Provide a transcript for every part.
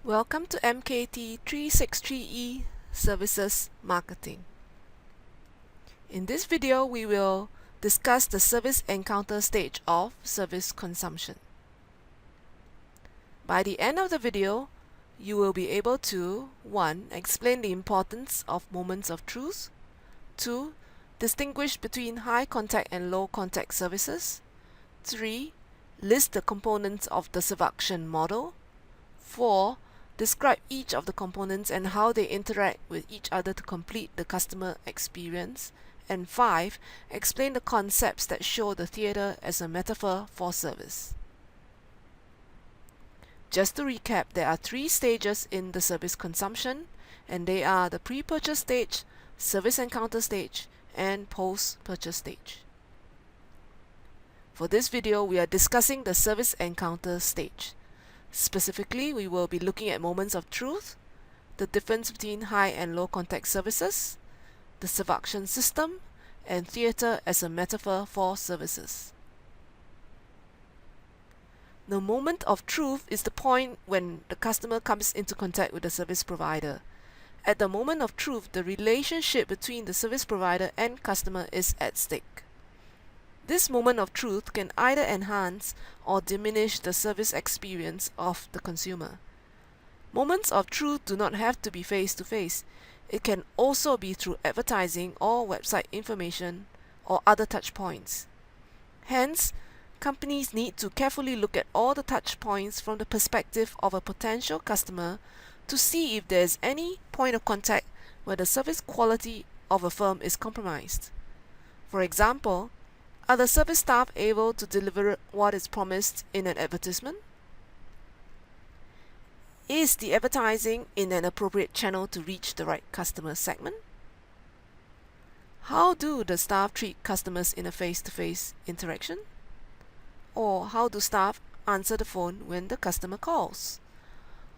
Welcome to Chp2T3 Services Marketing. In this video, we will discuss the service encounter stage of service consumption. By the end of the video, you will be able to 1. Explain the importance of moments of truth, 2. Distinguish between high contact and low contact services, 3. List the components of the seduction model, 4. Describe each of the components and how they interact with each other to complete the customer experience, and 5. Explain the concepts that show the theater as a metaphor for service. Just to recap, there are 3 stages in the service consumption, and they are the pre-purchase stage, service encounter stage, and post-purchase stage. For this video, we are discussing the service encounter stage. Specifically, we will be looking at moments of truth, the difference between high and low contact services, the seduction system, and theater as a metaphor for services. The moment of truth is the point when the customer comes into contact with the service provider. At the moment of truth, the relationship between the service provider and customer is at stake. This moment of truth can either enhance or diminish the service experience of the consumer. Moments of truth do not have to be face-to-face. It can also be through advertising or website information or other touch points. Hence, companies need to carefully look at all the touch points from the perspective of a potential customer to see if there is any point of contact where the service quality of a firm is compromised. For example, are the service staff able to deliver what is promised in an advertisement? Is the advertising in an appropriate channel to reach the right customer segment? How do the staff treat customers in a face-to-face interaction? Or how do staff answer the phone when the customer calls?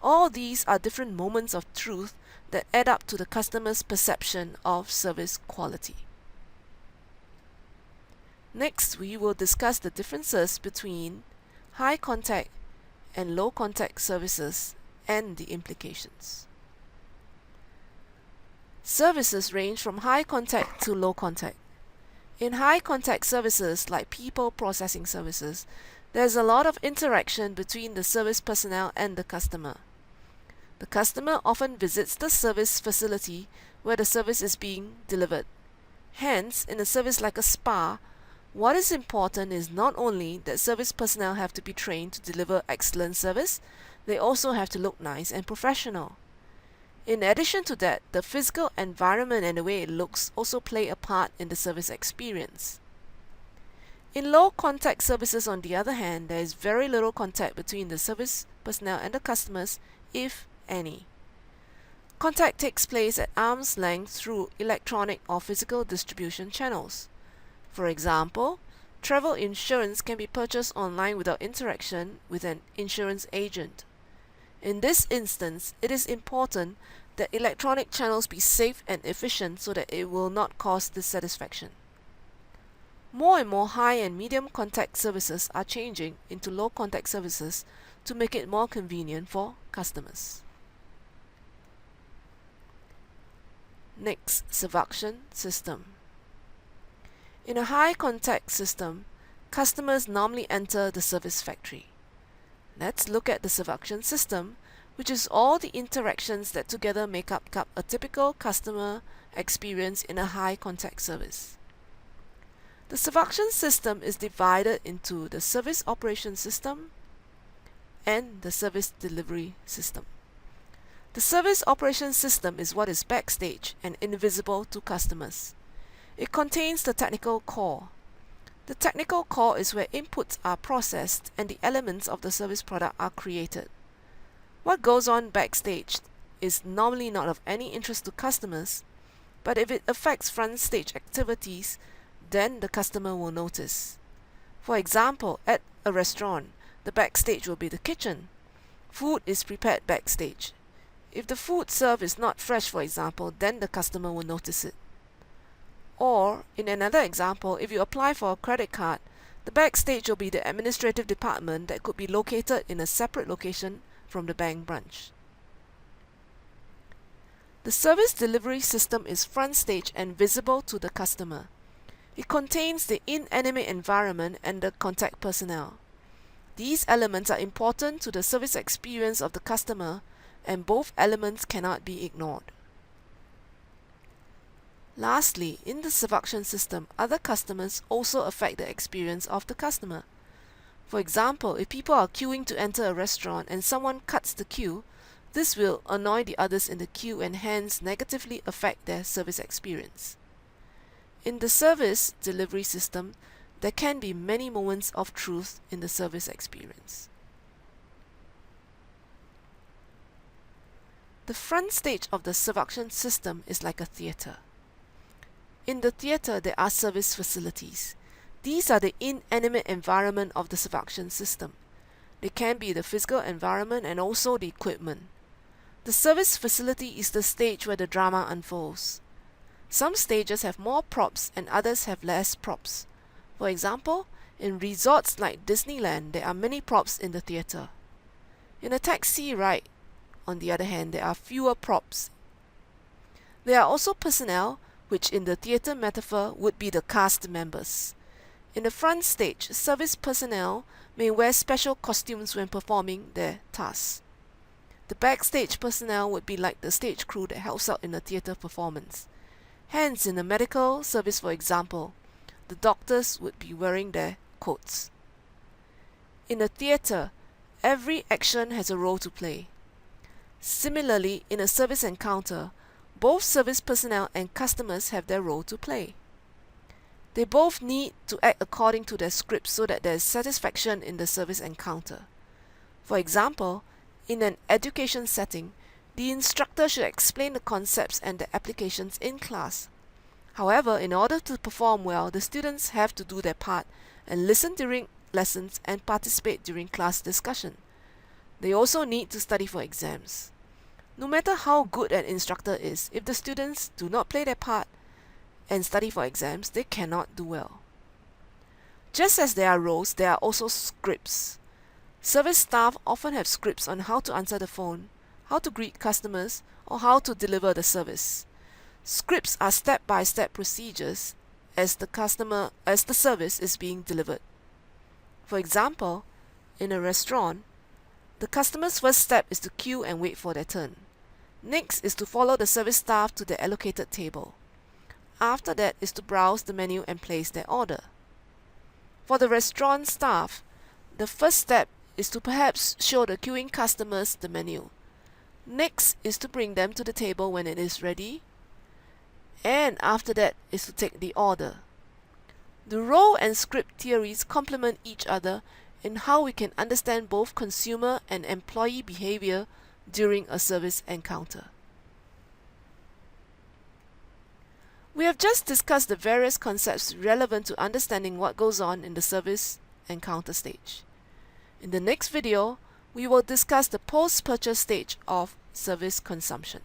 All these are different moments of truth that add up to the customer's perception of service quality. Next, we will discuss the differences between high contact and low contact services and the implications. Services range from high contact to low contact. In high contact services like people processing services, there's a lot of interaction between the service personnel and the customer. The customer often visits the service facility where the service is being delivered. Hence, in a service like a spa, what is important is not only that service personnel have to be trained to deliver excellent service, they also have to look nice and professional. In addition to that, the physical environment and the way it looks also play a part in the service experience. In low contact services, on the other hand, there is very little contact between the service personnel and the customers, if any. Contact takes place at arm's length through electronic or physical distribution channels. For example, travel insurance can be purchased online without interaction with an insurance agent. In this instance, it is important that electronic channels be safe and efficient so that it will not cause dissatisfaction. More and more high and medium contact services are changing into low contact services to make it more convenient for customers. Next, seduction system. In a high contact system, customers normally enter the service factory. Let's look at the seduction system, which is all the interactions that together make up a typical customer experience in a high contact service. The seduction system is divided into the service operation system and the service delivery system. The service operation system is what is backstage and invisible to customers. It contains the technical core. The technical core is where inputs are processed and the elements of the service product are created. What goes on backstage is normally not of any interest to customers, but if it affects front stage activities, then the customer will notice. For example, at a restaurant, the backstage will be the kitchen. Food is prepared backstage. If the food served is not fresh, for example, then the customer will notice it. Or, in another example, if you apply for a credit card, the backstage will be the administrative department that could be located in a separate location from the bank branch. The service delivery system is front stage and visible to the customer. It contains the inanimate environment and the contact personnel. These elements are important to the service experience of the customer, and both elements cannot be ignored. Lastly, in the servuction system, other customers also affect the experience of the customer. For example, if people are queuing to enter a restaurant and someone cuts the queue, this will annoy the others in the queue and hence negatively affect their service experience. In the service delivery system, there can be many moments of truth in the service experience. The front stage of the servuction system is like a theatre. In the theatre, there are service facilities. These are the inanimate environment of the servuction system. They can be the physical environment and also the equipment. The service facility is the stage where the drama unfolds. Some stages have more props and others have less props. For example, in resorts like Disneyland, there are many props in the theatre. In a taxi ride, on the other hand, there are fewer props. There are also personnel, which in the theatre metaphor would be the cast members. In the front stage, service personnel may wear special costumes when performing their tasks. The backstage personnel would be like the stage crew that helps out in a theatre performance. Hence, in a medical service, for example, the doctors would be wearing their coats. In a theatre, every action has a role to play. Similarly, in a service encounter, both service personnel and customers have their role to play. They both need to act according to their scripts so that there is satisfaction in the service encounter. For example, in an education setting, the instructor should explain the concepts and the applications in class. However, in order to perform well, the students have to do their part and listen during lessons and participate during class discussion. They also need to study for exams. No matter how good an instructor is, if the students do not play their part and study for exams, they cannot do well. Just as there are roles, there are also scripts. Service staff often have scripts on how to answer the phone, how to greet customers, or how to deliver the service. Scripts are step-by-step procedures as the service is being delivered. For example, in a restaurant, the customer's first step is to queue and wait for their turn. Next is to follow the service staff to their allocated table. After that is to browse the menu and place their order. For the restaurant staff, the first step is to perhaps show the queuing customers the menu. Next is to bring them to the table when it is ready. And after that is to take the order. The role and script theories complement each other in how we can understand both consumer and employee behavior during a service encounter. We have just discussed the various concepts relevant to understanding what goes on in the service encounter stage. In the next video, we will discuss the post-purchase stage of service consumption.